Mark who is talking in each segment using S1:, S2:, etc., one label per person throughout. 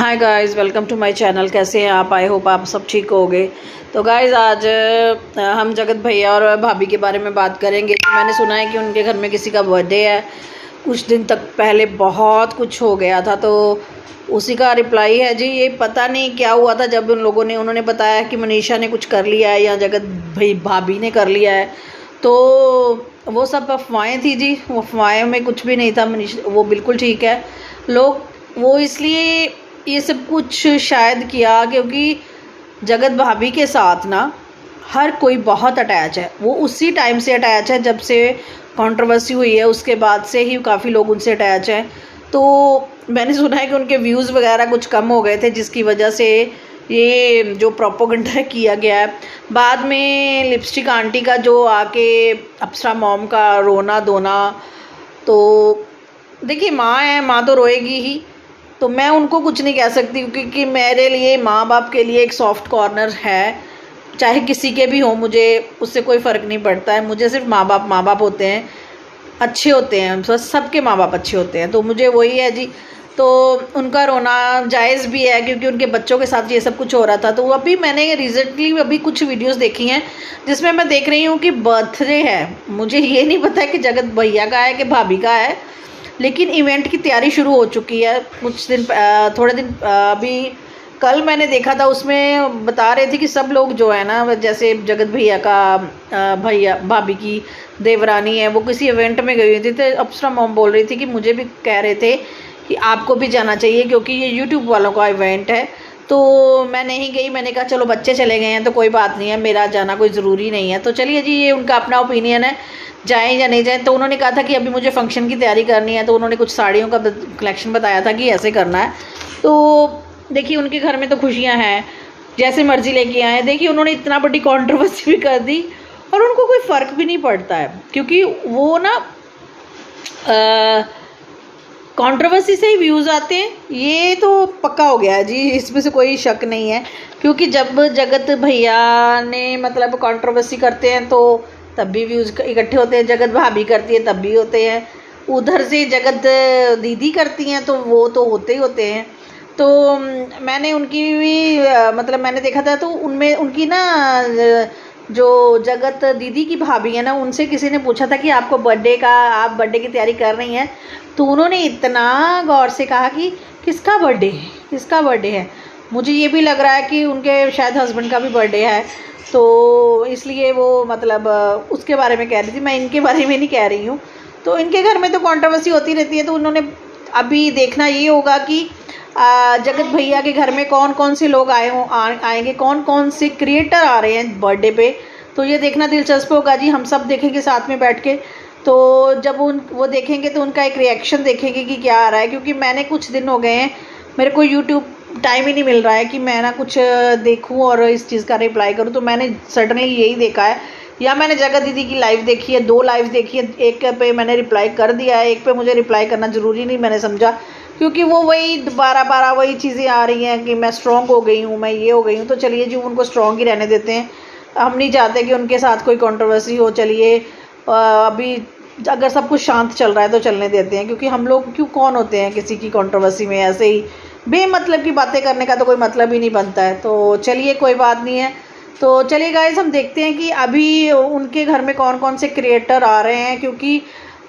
S1: Hi guys, welcome to my channel. कैसे हैं आप? आई होप आप सब ठीक होंगे। तो गाइस आज हम जगत भैया और भाभी के बारे में बात करेंगे। मैंने सुना है कि उनके घर में किसी का बर्थडे है। कुछ दिन तक पहले बहुत कुछ हो गया था, तो उसी का रिप्लाई है जी। ये पता नहीं क्या हुआ था जब उन्होंने बताया कि मनीषा ने कुछ कर लिया है या जगत भाभी ने कर लिया है, तो वो सब अफवाहें थी जी। वो अफवाहें में कुछ भी नहीं था। मनीषा वो बिल्कुल ठीक है। लोग वो इसलिए ये सब कुछ शायद किया क्योंकि जगत भाभी के साथ ना हर कोई बहुत अटैच है। वो उसी टाइम से अटैच है जब से कंट्रोवर्सी हुई है, उसके बाद से ही काफ़ी लोग उनसे अटैच हैं। तो मैंने सुना है कि उनके व्यूज़ वगैरह कुछ कम हो गए थे, जिसकी वजह से ये जो प्रोपोगंडा किया गया है। बाद में लिपस्टिक आंटी का जो आके अप्सरा मॉम का रोना धोना, तो देखिए माँ है, माँ तो रोएगी ही। तो मैं उनको कुछ नहीं कह सकती क्योंकि मेरे लिए माँ बाप के लिए एक सॉफ्ट कॉर्नर है, चाहे किसी के भी हो, मुझे उससे कोई फ़र्क नहीं पड़ता है। मुझे सिर्फ माँ बाप होते हैं, अच्छे होते हैं। बस सबके माँ बाप अच्छे होते हैं, तो मुझे वही है जी। तो उनका रोना जायज़ भी है क्योंकि उनके बच्चों के साथ ये सब कुछ हो रहा था। तो अभी मैंने रिसेंटली अभी कुछ वीडियोस देखी हैं जिसमें मैं देख रही हूँ कि बर्थडे है। मुझे ये नहीं पता है कि जगत भैया का है कि भाभी का है, लेकिन इवेंट की तैयारी शुरू हो चुकी है। कुछ दिन थोड़े दिन अभी कल मैंने देखा था, उसमें बता रहे थे कि सब लोग जो है ना, जैसे जगत भैया का भैया भाभी की देवरानी है, वो किसी इवेंट में गई हुई थी। तो अप्सरा मॉम बोल रही थी कि मुझे भी कह रहे थे कि आपको भी जाना चाहिए क्योंकि ये यूट्यूब वालों का इवेंट है। तो मैं नहीं गई। मैंने कहा चलो बच्चे चले गए हैं तो कोई बात नहीं है, मेरा जाना कोई ज़रूरी नहीं है। तो चलिए जी, ये उनका अपना ओपिनियन है, जाएँ या नहीं जाएँ। तो उन्होंने कहा था कि अभी मुझे फंक्शन की तैयारी करनी है, तो उन्होंने कुछ साड़ियों का कलेक्शन बताया था कि ऐसे करना है। तो देखिए उनके घर में तो खुशियाँ हैं, जैसे मर्जी लेके आए। देखिए उन्होंने इतना बड़ी कंट्रोवर्सी भी कर दी और उनको कोई फ़र्क भी नहीं पड़ता है क्योंकि वो ना कंट्रोवर्सी से ही व्यूज़ आते हैं। ये तो पक्का हो गया है जी, इसमें से कोई शक नहीं है। क्योंकि जब जगत भैया ने मतलब कंट्रोवर्सी करते हैं तो तब भी व्यूज़ इकट्ठे होते हैं, जगत भाभी करती है तब भी होते हैं, उधर से जगत दीदी करती हैं तो वो तो होते ही होते हैं। तो मैंने उनकी भी मतलब मैंने देखा था, तो उनमें उनकी ना जो जगत दीदी की भाभी है ना, उनसे किसी ने पूछा था कि आपको आप बर्थडे की तैयारी कर रही हैं, तो उन्होंने इतना गौर से कहा कि किसका बर्थडे है, किसका बर्थडे है। मुझे ये भी लग रहा है कि उनके शायद हस्बैंड का भी बर्थडे है, तो इसलिए वो मतलब उसके बारे में कह रही थी। मैं इनके बारे में नहीं कह रही हूँ। तो इनके घर में तो कंट्रोवर्सी होती रहती है। तो उन्होंने अभी देखना ये होगा कि जगत भैया के घर में कौन कौन से लोग आएंगे, कौन कौन से क्रिएटर आ रहे हैं बर्थडे पे। तो ये देखना दिलचस्प होगा जी। हम सब देखेंगे साथ में बैठ के। तो जब वो देखेंगे तो उनका एक रिएक्शन देखेंगे कि क्या आ रहा है। क्योंकि मैंने कुछ दिन हो गए हैं, मेरे को यूट्यूब टाइम ही नहीं मिल रहा है कि मैं ना कुछ देखूं और इस चीज़ का रिप्लाई करूं। तो मैंने सडनली यही देखा है, या मैंने जगत दीदी की लाइव देखी है, 2 लाइव देखी है। एक पे मैंने रिप्लाई कर दिया है, एक पे मुझे रिप्लाई करना ज़रूरी नहीं मैंने समझा, क्योंकि वो वही बारह वही चीज़ें आ रही हैं कि मैं स्ट्रॉन्ग हो गई हूँ, मैं ये हो गई हूँ। तो चलिए जी, उनको स्ट्रॉन्ग ही रहने देते हैं। हम नहीं चाहते कि उनके साथ कोई कंट्रोवर्सी हो। चलिए अभी अगर सब कुछ शांत चल रहा है तो चलने देते हैं, क्योंकि हम लोग क्यों कौन होते हैं किसी की कंट्रोवर्सी में ऐसे ही बेमतलब की बातें करने का तो कोई मतलब ही नहीं बनता है। तो चलिए कोई बात नहीं है। तो चलिए गाइस, हम देखते हैं कि अभी उनके घर में कौन कौन से क्रिएटर आ रहे हैं। क्योंकि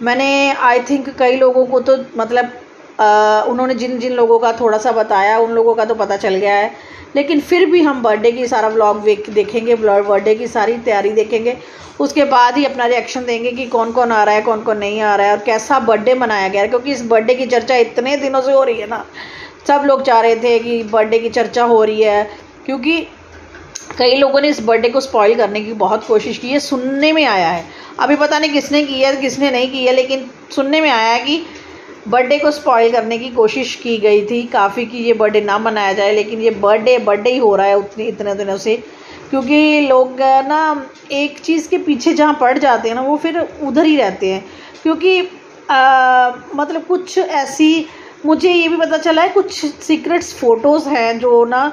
S1: मैंने आई थिंक कई लोगों को तो मतलब उन्होंने जिन जिन लोगों का थोड़ा सा बताया, उन लोगों का तो पता चल गया है। लेकिन फिर भी हम बर्थडे की सारा व्लॉग देखेंगे, बर्थडे की सारी तैयारी देखेंगे, उसके बाद ही अपना रिएक्शन देंगे कि कौन कौन आ रहा है, कौन कौन नहीं आ रहा है और कैसा बर्थडे मनाया गया है। क्योंकि इस बर्थडे की चर्चा इतने दिनों से हो रही है ना, सब लोग चाह रहे थे कि बर्थडे की चर्चा हो रही है। क्योंकि कई लोगों ने इस बर्थडे को स्पॉइल करने की बहुत कोशिश की है, सुनने में आया है। अभी पता नहीं किसने की है किसने नहीं की है, लेकिन सुनने में आया है कि बर्थडे को स्पॉइल करने की कोशिश की गई थी काफ़ी कि ये बर्थडे ना मनाया जाए। लेकिन ये बर्थडे ही हो रहा है इतने दिनों से। क्योंकि लोग ना एक चीज़ के पीछे जहाँ पड़ जाते हैं ना, वो फिर उधर ही रहते हैं। क्योंकि मतलब कुछ ऐसी, मुझे ये भी पता चला है कुछ सीक्रेट्स फ़ोटोज़ हैं जो ना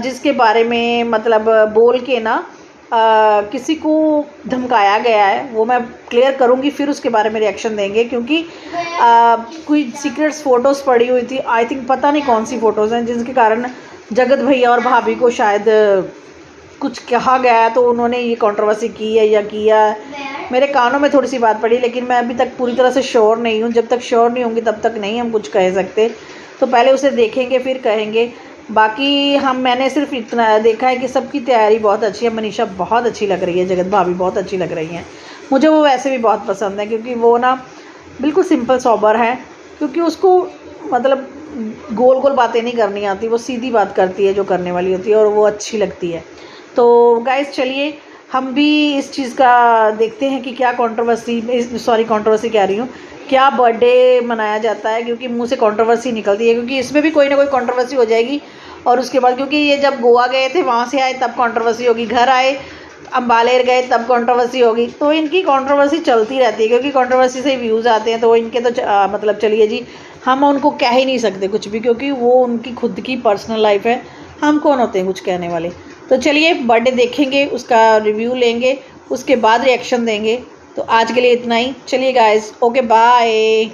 S1: जिसके बारे में मतलब बोल के ना किसी को धमकाया गया है, वो मैं क्लियर करूँगी, फिर उसके बारे में रिएक्शन देंगे। क्योंकि कोई सीक्रेट्स फ़ोटोज़ पड़ी हुई थी, आई थिंक पता नहीं कौन सी फ़ोटोज़ हैं, जिसके कारण जगत भैया और भाभी को शायद कुछ कहा गया है, तो उन्होंने ये कंट्रोवर्सी की है या किया है। मेरे कानों में थोड़ी सी बात पड़ी, लेकिन मैं अभी तक पूरी तरह से श्योर नहीं हूँ। जब तक श्योर नहीं होंगी तब तक नहीं हम कुछ कह सकते, तो पहले उसे देखेंगे फिर कहेंगे। बाकी मैंने सिर्फ इतना देखा है कि सबकी तैयारी बहुत अच्छी है। मनीषा बहुत अच्छी लग रही है, जगत भाभी बहुत अच्छी लग रही हैं। मुझे वो वैसे भी बहुत पसंद है, क्योंकि वो ना बिल्कुल सिंपल सोबर है, क्योंकि उसको मतलब गोल गोल बातें नहीं करनी आती, वो सीधी बात करती है जो करने वाली होती है, और वो अच्छी लगती है। तो गाइस चलिए हम भी इस चीज़ का देखते हैं कि क्या कंट्रोवर्सी कह रही हूँ, क्या बर्थडे मनाया जाता है, क्योंकि मुंह से कंट्रोवर्सी निकलती है, क्योंकि इसमें भी कोई ना कोई कंट्रोवर्सी हो जाएगी। और उसके बाद क्योंकि ये जब गोवा गए थे, वहाँ से आए तब कंट्रोवर्सी होगी, घर आए अम्बालेर गए तब कंट्रोवर्सी होगी, तो इनकी कंट्रोवर्सी चलती रहती है, क्योंकि कंट्रोवर्सी से व्यूज़ आते हैं। तो इनके तो मतलब चलिए जी, हम उनको कह ही नहीं सकते कुछ भी, क्योंकि वो उनकी खुद की पर्सनल लाइफ है, हम कौन होते हैं कुछ कहने वाले। तो चलिए बर्थडे देखेंगे, उसका रिव्यू लेंगे, उसके बाद रिएक्शन देंगे। तो आज के लिए इतना ही, चलिए गाइस, ओके बाय।